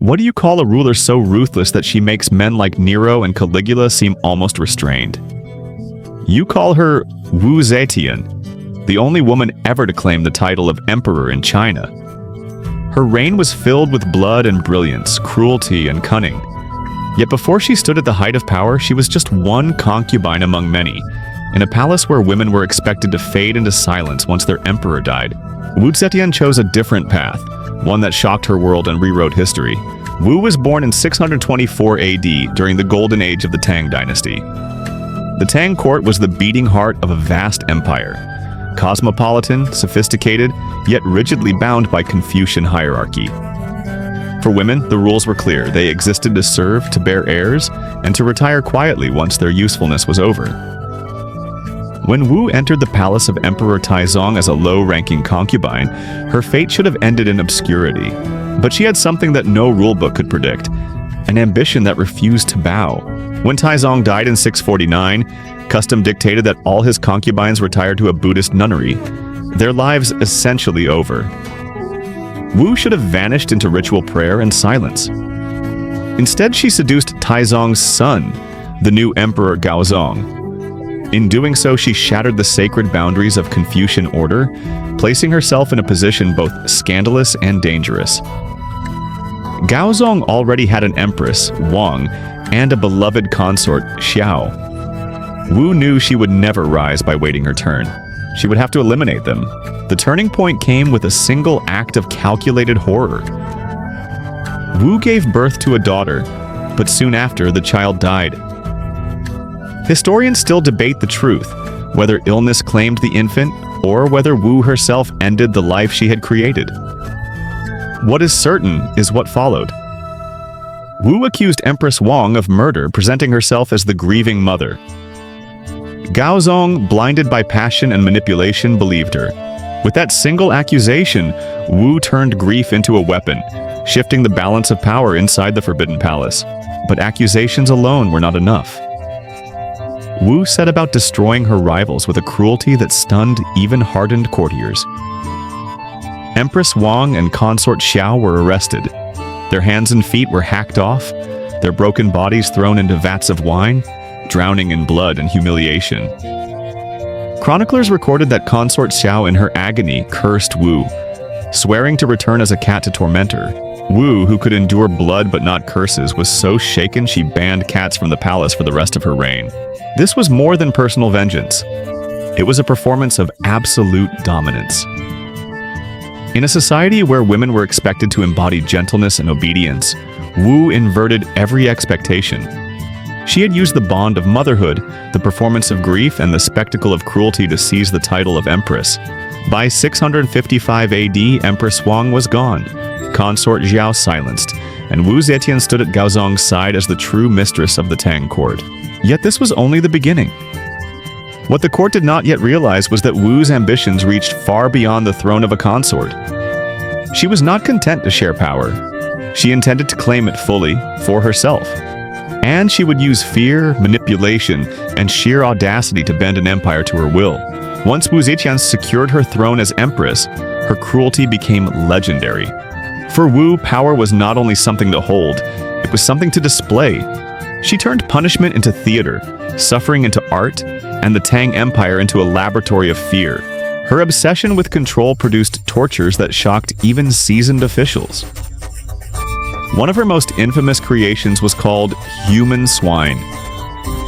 What do you call a ruler so ruthless that she makes men like Nero and Caligula seem almost restrained? You call her Wu Zetian, the only woman ever to claim the title of emperor in China. Her reign was filled with blood and brilliance, cruelty and cunning. Yet before she stood at the height of power, she was just one concubine among many, in a palace where women were expected to fade into silence once their emperor died. Wu Zetian chose a different path, one that shocked her world and rewrote history. Wu was born in 624 AD during the golden age of the Tang dynasty. The Tang court was the beating heart of a vast empire, cosmopolitan, sophisticated, yet rigidly bound by Confucian hierarchy. For women, the rules were clear. They existed to serve, to bear heirs, and to retire quietly once their usefulness was over. When Wu entered the palace of Emperor Taizong as a low-ranking concubine, her fate should have ended in obscurity. But she had something that no rulebook could predict, an ambition that refused to bow. When Taizong died in 649, custom dictated that all his concubines retire to a Buddhist nunnery, their lives essentially over. Wu should have vanished into ritual prayer and silence. Instead, she seduced Taizong's son, the new Emperor Gaozong. In doing so, she shattered the sacred boundaries of Confucian order, placing herself in a position both scandalous and dangerous. Gaozong already had an empress, Wang, and a beloved consort, Xiao. Wu knew she would never rise by waiting her turn. She would have to eliminate them. The turning point came with a single act of calculated horror. Wu gave birth to a daughter, but soon after, the child died. Historians still debate the truth, whether illness claimed the infant or whether Wu herself ended the life she had created. What is certain is what followed. Wu accused Empress Wang of murder, presenting herself as the grieving mother. Gaozong, blinded by passion and manipulation, believed her. With that single accusation, Wu turned grief into a weapon, shifting the balance of power inside the Forbidden Palace. But accusations alone were not enough. Wu set about destroying her rivals with a cruelty that stunned even hardened courtiers. Empress Wang and consort Xiao were arrested. Their hands and feet were hacked off, their broken bodies thrown into vats of wine, drowning in blood and humiliation. Chroniclers recorded that consort Xiao in her agony cursed Wu, swearing to return as a cat to torment her. Wu, who could endure blood but not curses, was so shaken she banned cats from the palace for the rest of her reign. This was more than personal vengeance. It was a performance of absolute dominance. In a society where women were expected to embody gentleness and obedience, Wu inverted every expectation. She had used the bond of motherhood, the performance of grief, and the spectacle of cruelty to seize the title of Empress. By 655 AD, Empress Wang was gone, consort Xiao silenced, and Wu Zetian stood at Gaozong's side as the true mistress of the Tang court. Yet this was only the beginning. What the court did not yet realize was that Wu's ambitions reached far beyond the throne of a consort. She was not content to share power. She intended to claim it fully for herself. And she would use fear, manipulation, and sheer audacity to bend an empire to her will. Once Wu Zetian secured her throne as empress, her cruelty became legendary. For Wu, power was not only something to hold, it was something to display. She turned punishment into theater, suffering into art, and the Tang Empire into a laboratory of fear. Her obsession with control produced tortures that shocked even seasoned officials. One of her most infamous creations was called human swine.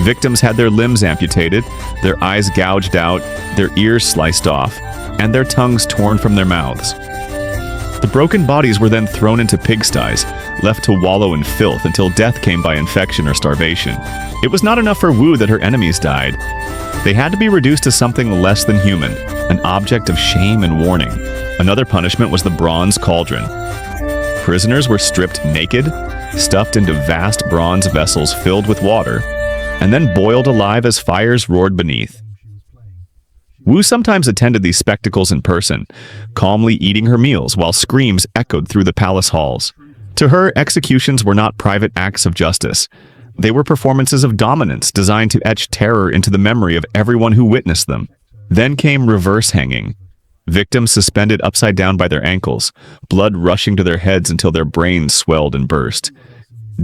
Victims had their limbs amputated, their eyes gouged out, their ears sliced off, and their tongues torn from their mouths. The broken bodies were then thrown into pigsties, left to wallow in filth until death came by infection or starvation. It was not enough for Wu that her enemies died. They had to be reduced to something less than human, an object of shame and warning. Another punishment was the bronze cauldron. Prisoners were stripped naked, stuffed into vast bronze vessels filled with water, and then boiled alive as fires roared beneath. Wu sometimes attended these spectacles in person, calmly eating her meals while screams echoed through the palace halls. To her, executions were not private acts of justice. They were performances of dominance designed to etch terror into the memory of everyone who witnessed them. Then came reverse hanging. victims suspended upside down by their ankles, blood rushing to their heads until their brains swelled and burst.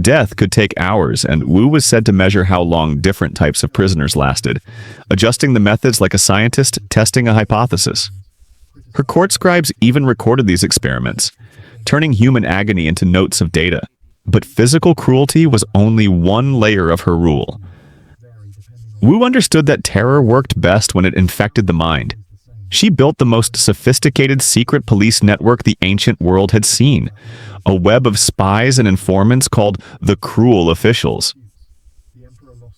Death could take hours, and Wu was said to measure how long different types of prisoners lasted, adjusting the methods like a scientist testing a hypothesis. Her court scribes even recorded these experiments, turning human agony into notes of data. But physical cruelty was only one layer of her rule. Wu understood that terror worked best when it infected the mind. She built the most sophisticated secret police network the ancient world had seen, a web of spies and informants called the Cruel Officials.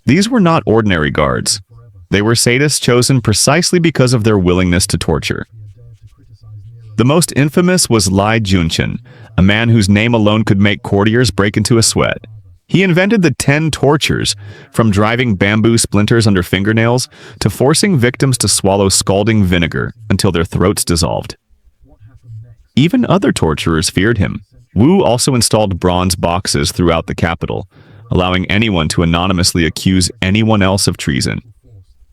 These were not ordinary guards. They were sadists chosen precisely because of their willingness to torture. The most infamous was Lai Junchen, a man whose name alone could make courtiers break into a sweat. He invented the 10 tortures, from driving bamboo splinters under fingernails to forcing victims to swallow scalding vinegar until their throats dissolved. Even other torturers feared him. Wu also installed bronze boxes throughout the capital, allowing anyone to anonymously accuse anyone else of treason.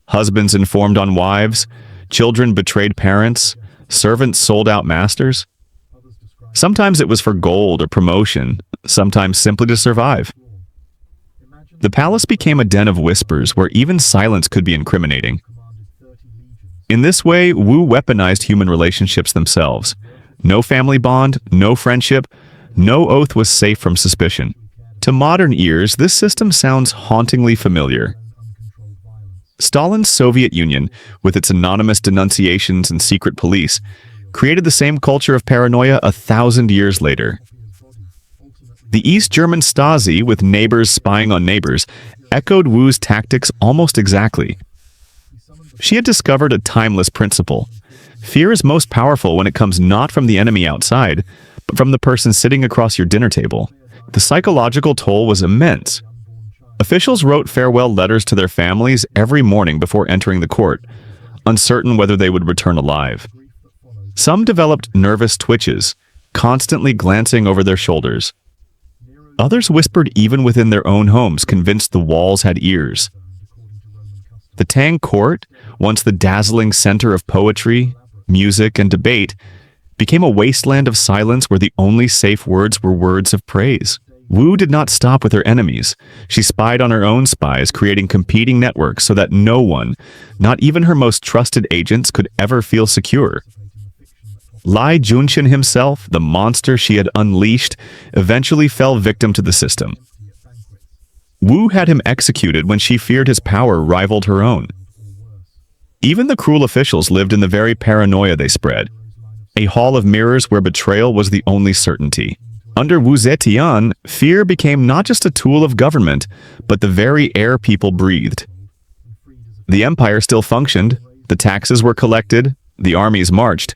Husbands informed on wives, children betrayed parents, servants sold out masters. Sometimes it was for gold or promotion, sometimes simply to survive. The palace became a den of whispers where even silence could be incriminating. In this way, Wu weaponized human relationships themselves. No family bond, no friendship, no oath was safe from suspicion. To modern ears, this system sounds hauntingly familiar. Stalin's Soviet Union, with its anonymous denunciations and secret police, created the same culture of paranoia 1,000 years later. The East German Stasi, with neighbors spying on neighbors, echoed Wu's tactics almost exactly. She had discovered a timeless principle. Fear is most powerful when it comes not from the enemy outside, but from the person sitting across your dinner table. The psychological toll was immense. Officials wrote farewell letters to their families every morning before entering the court, uncertain whether they would return alive. Some developed nervous twitches, constantly glancing over their shoulders. Others whispered even within their own homes, convinced the walls had ears. The Tang court, once the dazzling center of poetry, music, and debate, became a wasteland of silence where the only safe words were words of praise. Wu did not stop with her enemies. She spied on her own spies, creating competing networks so that no one, not even her most trusted agents, could ever feel secure. Lai Junchen himself, the monster she had unleashed, eventually fell victim to the system. Wu had him executed when she feared his power rivaled her own. Even the cruel officials lived in the very paranoia they spread, a hall of mirrors where betrayal was the only certainty. Under Wu Zetian, fear became not just a tool of government, but the very air people breathed. The empire still functioned, the taxes were collected, the armies marched,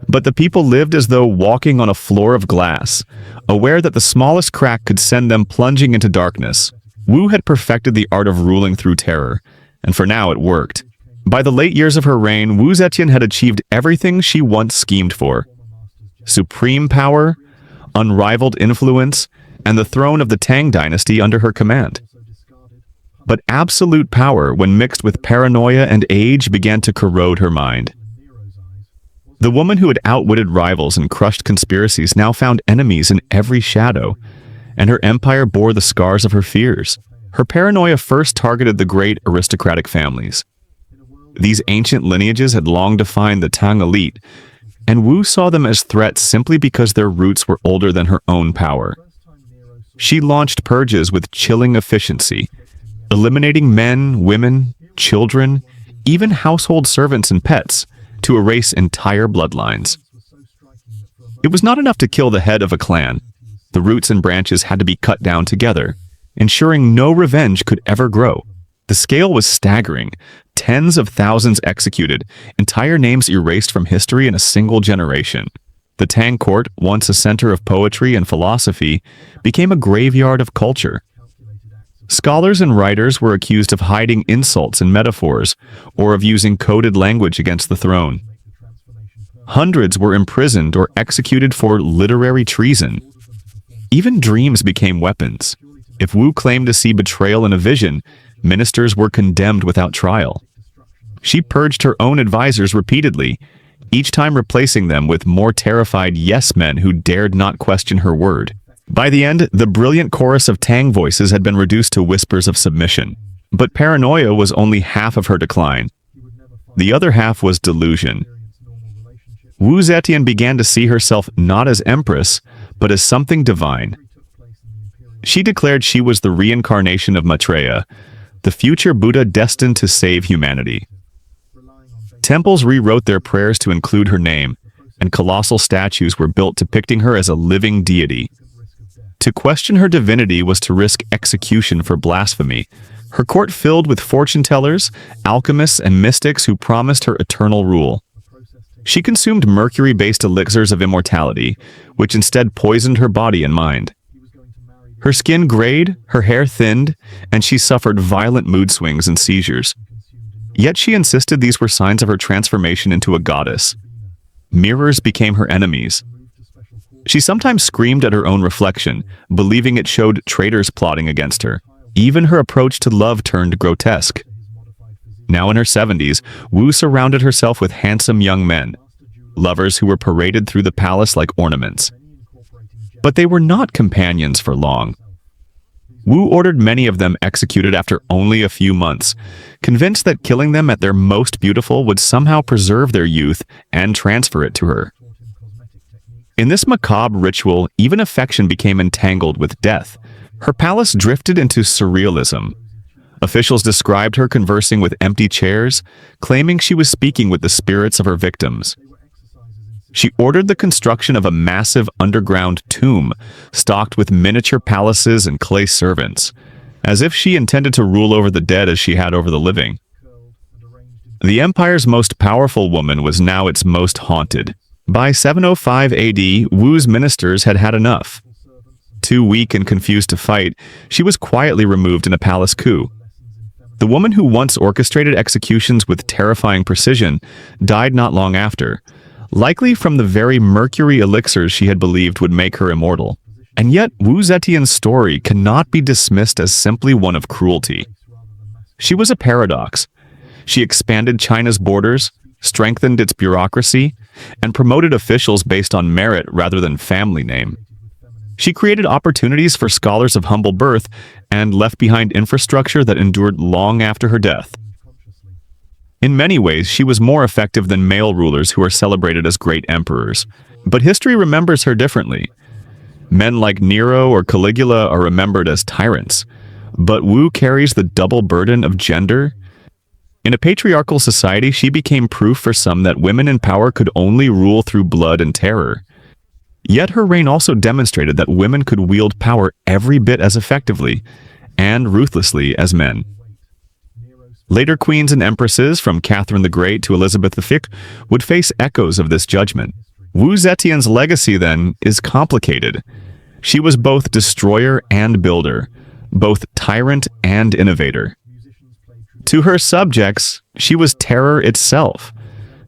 but the people lived as though walking on a floor of glass, aware that the smallest crack could send them plunging into darkness. Wu had perfected the art of ruling through terror, and for now it worked. By the late years of her reign, Wu Zetian had achieved everything she once schemed for. Supreme power, unrivaled influence, and the throne of the Tang dynasty under her command. But absolute power, when mixed with paranoia and age, began to corrode her mind. The woman who had outwitted rivals and crushed conspiracies now found enemies in every shadow, and her empire bore the scars of her fears. Her paranoia first targeted the great aristocratic families. These ancient lineages had long defined the Tang elite, and Wu saw them as threats simply because their roots were older than her own power. She launched purges with chilling efficiency, eliminating men, women, children, even household servants and pets, to erase entire bloodlines. It was not enough to kill the head of a clan. The roots and branches had to be cut down together, ensuring no revenge could ever grow. The scale was staggering. Tens of thousands executed, entire names erased from history in a single generation. The Tang court, once a center of poetry and philosophy, became a graveyard of culture. Scholars and writers were accused of hiding insults and metaphors, or of using coded language against the throne. Hundreds were imprisoned or executed for literary treason. Even dreams became weapons. If Wu claimed to see betrayal in a vision, ministers were condemned without trial. She purged her own advisors repeatedly, each time replacing them with more terrified yes-men who dared not question her word. By the end, the brilliant chorus of Tang voices had been reduced to whispers of submission. But paranoia was only half of her decline. The other half was delusion. Wu Zetian began to see herself not as Empress, but as something divine. She declared she was the reincarnation of Maitreya, the future Buddha destined to save humanity. Temples rewrote their prayers to include her name, and colossal statues were built depicting her as a living deity. To question her divinity was to risk execution for blasphemy. Her court filled with fortune-tellers, alchemists, and mystics who promised her eternal rule. She consumed mercury-based elixirs of immortality, which instead poisoned her body and mind. Her skin grayed, her hair thinned, and she suffered violent mood swings and seizures. Yet she insisted these were signs of her transformation into a goddess. Mirrors became her enemies. She sometimes screamed at her own reflection, believing it showed traitors plotting against her. Even her approach to love turned grotesque. Now in her 70s, Wu surrounded herself with handsome young men, lovers who were paraded through the palace like ornaments. But they were not companions for long. Wu ordered many of them executed after only a few months, convinced that killing them at their most beautiful would somehow preserve their youth and transfer it to her. In this macabre ritual, even affection became entangled with death. Her palace drifted into surrealism. Officials described her conversing with empty chairs, claiming she was speaking with the spirits of her victims. She ordered the construction of a massive underground tomb, stocked with miniature palaces and clay servants, as if she intended to rule over the dead as she had over the living. The empire's most powerful woman was now its most haunted. By 705 AD, Wu's ministers had had enough. Too weak and confused to fight, she was quietly removed in a palace coup. The woman who once orchestrated executions with terrifying precision died not long after, likely from the very mercury elixirs she had believed would make her immortal. And yet, Wu Zetian's story cannot be dismissed as simply one of cruelty. She was a paradox. She expanded China's borders, strengthened its bureaucracy, and promoted officials based on merit rather than family name. She created opportunities for scholars of humble birth and left behind infrastructure that endured long after her death. In many ways, she was more effective than male rulers who are celebrated as great emperors. But history remembers her differently. Men like Nero or Caligula are remembered as tyrants, but Wu carries the double burden of gender. In a patriarchal society, she became proof for some that women in power could only rule through blood and terror. Yet her reign also demonstrated that women could wield power every bit as effectively and ruthlessly as men. Later queens and empresses, from Catherine the Great to Elizabeth V, would face echoes of this judgment. Wu Zetian's legacy, then, is complicated. She was both destroyer and builder, both tyrant and innovator. To her subjects, she was terror itself.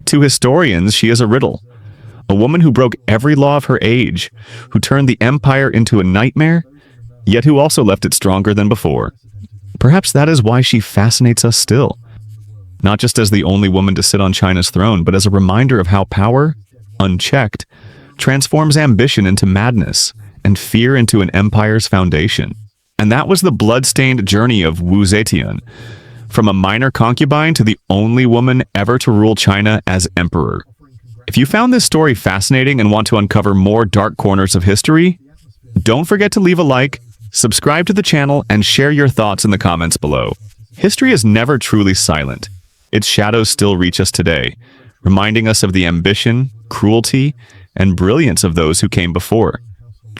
To historians, she is a riddle. A woman who broke every law of her age, who turned the empire into a nightmare, yet who also left it stronger than before. Perhaps that is why she fascinates us still. Not just as the only woman to sit on China's throne, but as a reminder of how power, unchecked, transforms ambition into madness and fear into an empire's foundation. And that was the blood-stained journey of Wu Zetian, from a minor concubine to the only woman ever to rule China as emperor. If you found this story fascinating and want to uncover more dark corners of history, don't forget to leave a like, subscribe to the channel, and share your thoughts in the comments below. History is never truly silent. Its shadows still reach us today, reminding us of the ambition, cruelty, and brilliance of those who came before.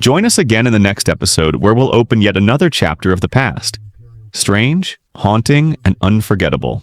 Join us again in the next episode where we'll open yet another chapter of the past. Strange, haunting, and unforgettable.